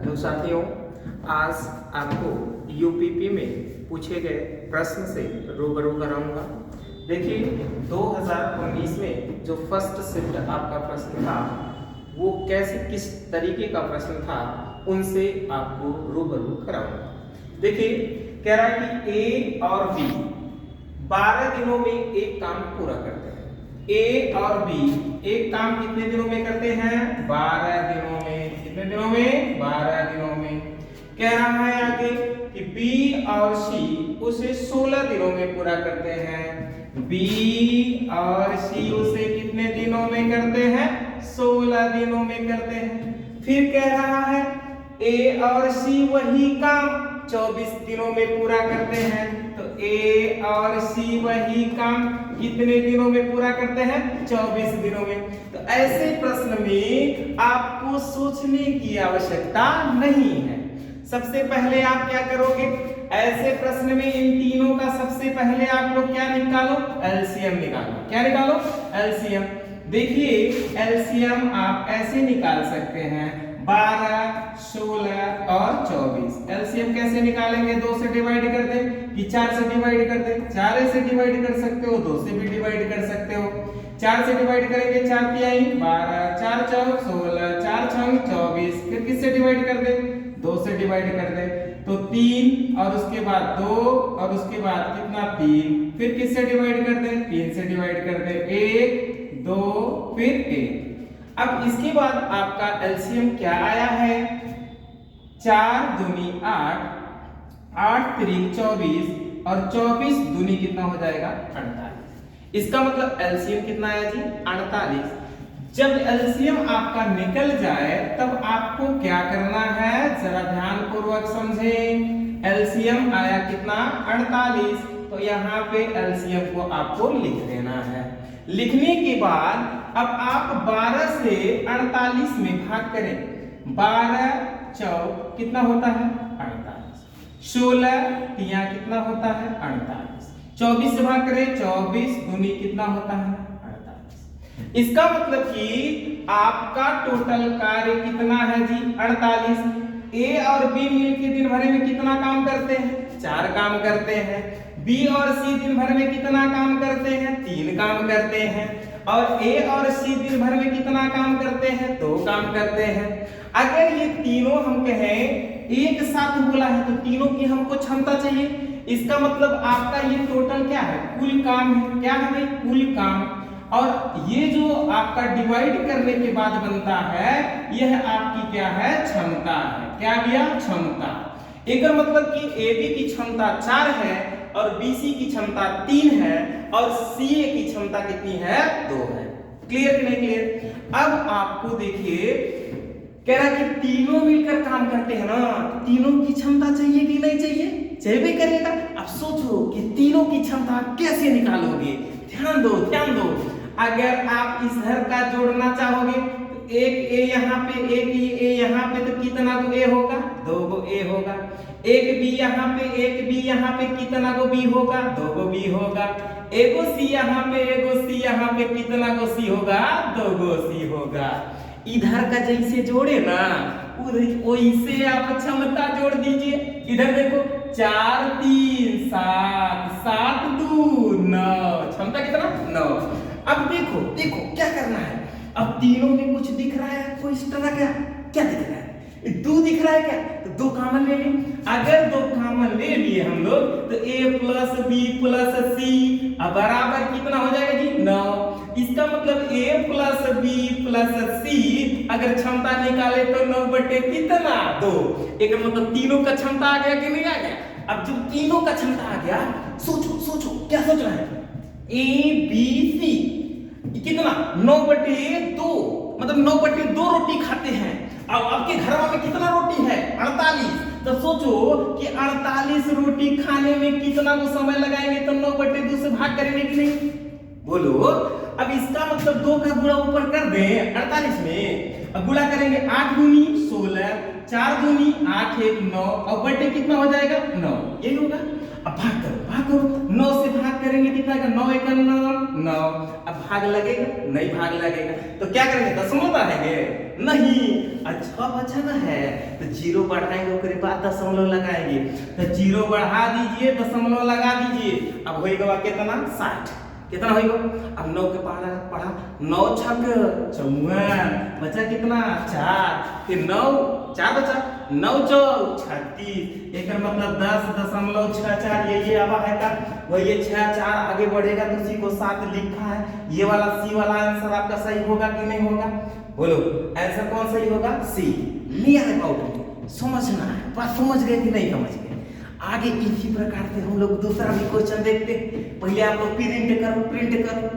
Hello साथियों, आज आपको यूपीपी में पूछे गए प्रश्न से रूबरू कराऊंगा। देखिए 2019 में जो फर्स्ट शिफ्ट आपका प्रश्न था वो कैसे किस तरीके का प्रश्न था उनसे आपको रूबरू कराऊंगा। देखिए कह रहा है कि ए और बी 12 दिनों में एक काम पूरा करते हैं। ए और बी एक काम कितने दिनों में करते हैं? 12 दिनों में। कितने दिनों में? 12 दिनों में। कह रहा है आगे कि बी और सी उसे 16 दिनों में पूरा करते हैं। बी और सी उसे कितने दिनों में करते हैं? 16 दिनों में करते हैं। फिर कह रहा है ए और सी वही काम 24 दिनों में पूरा करते हैं। तो ए और सी वही काम कितने दिनों में पूरा करते हैं? 24 दिनों में। तो ऐसे प्रश्न में आपको सोचने की आवश्यकता नहीं है। सबसे पहले आप क्या करोगे? ऐसे प्रश्न में इन तीनों का सबसे पहले आप लोग क्या निकालो? एलसीएम निकालो। क्या निकालो? एलसीएम। देखिए एलसीएम आप ऐसे निकाल सकते हैं 12, 16 और 24। एलसीएम कैसे निकालेंगे? 2 से डिवाइड कर दें कि 4 से डिवाइड कर दें? 4 से डिवाइड कर सकते हो, 2 से भी डिवाइड कर सकते हो। 4 से डिवाइड करेंगे 4 तिहाई 12, 4 चौक 16, 4 छंग 24। फिर किससे डिवाइड कर दें? 2 से डिवाइड कर दें तो 3 और उसके बाद 2 और उसके बाद कितना? 3। फिर किससे डिवाइड कर दें? 3 से डिवाइड कर दें 1, 2 फिर 1। अब इसके बाद आपका एलसीएम क्या आया है? 4 दूनी 8, 8 त्रिक 24 और 24 दूनी कितना हो जाएगा? 48। इसका मतलब एलसीएम कितना आया जी? 48। जब एलसीएम आपका निकल जाए तब आपको क्या करना है? जरा ध्यान पूर्वक समझें। एलसीएम आया कितना? 48। तो यहाँ पे एलसीएम को आपको लिख देना है। लिखने के बाद अब आप 12 से 48 में भाग करें। 12 चौक कितना होता है? 48। 16 तिया कितना होता है? 48। 24 से भाग करें। 24 दूनी कितना होता है? 48। इसका मतलब कि आपका टोटल कार्य कितना है जी? 48। ए और बी मिलकर दिन भर में कितना काम करते हैं? 4 काम करते हैं। बी और सी दिन भर में कितना काम करते हैं? 3 काम करते हैं। और ए और सी दिन भर में कितना काम करते हैं? 2 काम करते हैं। अगर ये तीनों हम कहें एक साथ बोला है तो तीनों की हमको क्षमता चाहिए। इसका मतलब आपका ये टोटल क्या है? कुल काम है। क्या है भाई? कुल काम। और ये जो आपका डिवाइड करने के बाद बनता है यह आपकी क्या है? क्षमता है। क्या दिया? क्षमता। एक मतलब कि एबी की क्षमता 4 है और बीसी की क्षमता 3 है और सीए की क्षमता कितनी है? 2 है। क्लियर कि नहीं क्लियर? अब आपको देखिए कह रहा कि तीनों मिलकर काम करते हैं ना, तीनों की क्षमता चाहिए कि नहीं चाहिए? चाहिए करेगा। अब सोचो कि तीनों की क्षमता कैसे निकालोगे? ध्यान दो ध्यान दो। अगर आप इस घर का जोड़ना चाहोगे तो एक ए यहाँ पे, एक ए यहाँ पे, तो कितना गो ए होगा? 2 गो ए होगा। एक बी यहाँ पे, एक बी यहाँ पे, कितना गो बी होगा? 2 गो बी होगा। एगो सी यहाँ पे, एगो सी यहाँ पे, कितना गो सी होगा? 2 गो सी होगा। इधर का जैसे जोड़े ना वैसे आप क्षमता जोड़ दीजिए। इधर देखो 4 3 7, 7 2 9, क्षमता कितना? 9। अब देखो देखो क्या करना है। अब तीनों में कुछ दिख रहा है? कोई इस तरह क्या क्या दिख रहा है? 2 दिख रहा है क्या? तो 2 कॉमन ले लें। अगर 2 कॉमन ले लिए हम लोग तो a प्लस बी प्लस सी बराबर कितना हो जाएगा जी? 9। इसका मतलब a प्लस बी प्लस सी अगर क्षमता निकाले तो 9 बटे कितना? 2। एक मतलब तीनों का क्षमता आ गया कि नहीं आ गया? अब जब तीनों का क्षमता आ गया सोचो सोचो क्या सोच रहे हैं? ए बी सी कितना? 9 बटे 2 मतलब 9 बटे 2 रोटी खाते हैं। अब आपके घर में कितना रोटी है? 48। तो सोचो कि 48 रोटी खाने में कितना को समय लगाएंगे? तो 9 बटे 2 से भाग करेंगे कि नहीं? बोलो। अब इसका मतलब 2 का गुणा ऊपर कर दें 48 में। अब गुणा करेंगे 8 दूनी 16, 4 दूनी 8 1 9 और बटे कितना हो जाएगा? 9। यही होगा। अब भाग करो 9 9 से भाग करेंगे कितना का 9 एकम 9। अब भाग लगेगा नहीं, भाग लगेगा तो क्या करेंगे, दशमलव बढ़ाएंगे नहीं। अच्छा बचा ना है तो जीरो बढ़ाएंगे, उसके बाद दशमलव लगाएंगे। तो जीरो बढ़ा दीजिए, दशमलव लगा दीजिए। अब होएगा कितना 60। कितना होएगा, अब 9 के पढ़ा 9 छक 54, बचा कितना 4, फिर 9 4 बचा 9 चौक 36। एक मतलब 10.64 ये आवा है का वही 6 4 आगे बढ़ेगा तो उसी को 7 लिखा है। ये वाला सी वाला आंसर आपका सही होगा कि नहीं होगा, बोलो आंसर कौन सही होगा, सी। नियर अबाउट समझना है, बात समझ गए कि नहीं समझ गए। आगे इसी प्रकार से हम लोग दूसरा भी क्वेश्चन देखते हैं। पहले आप लोग प्रिंट करो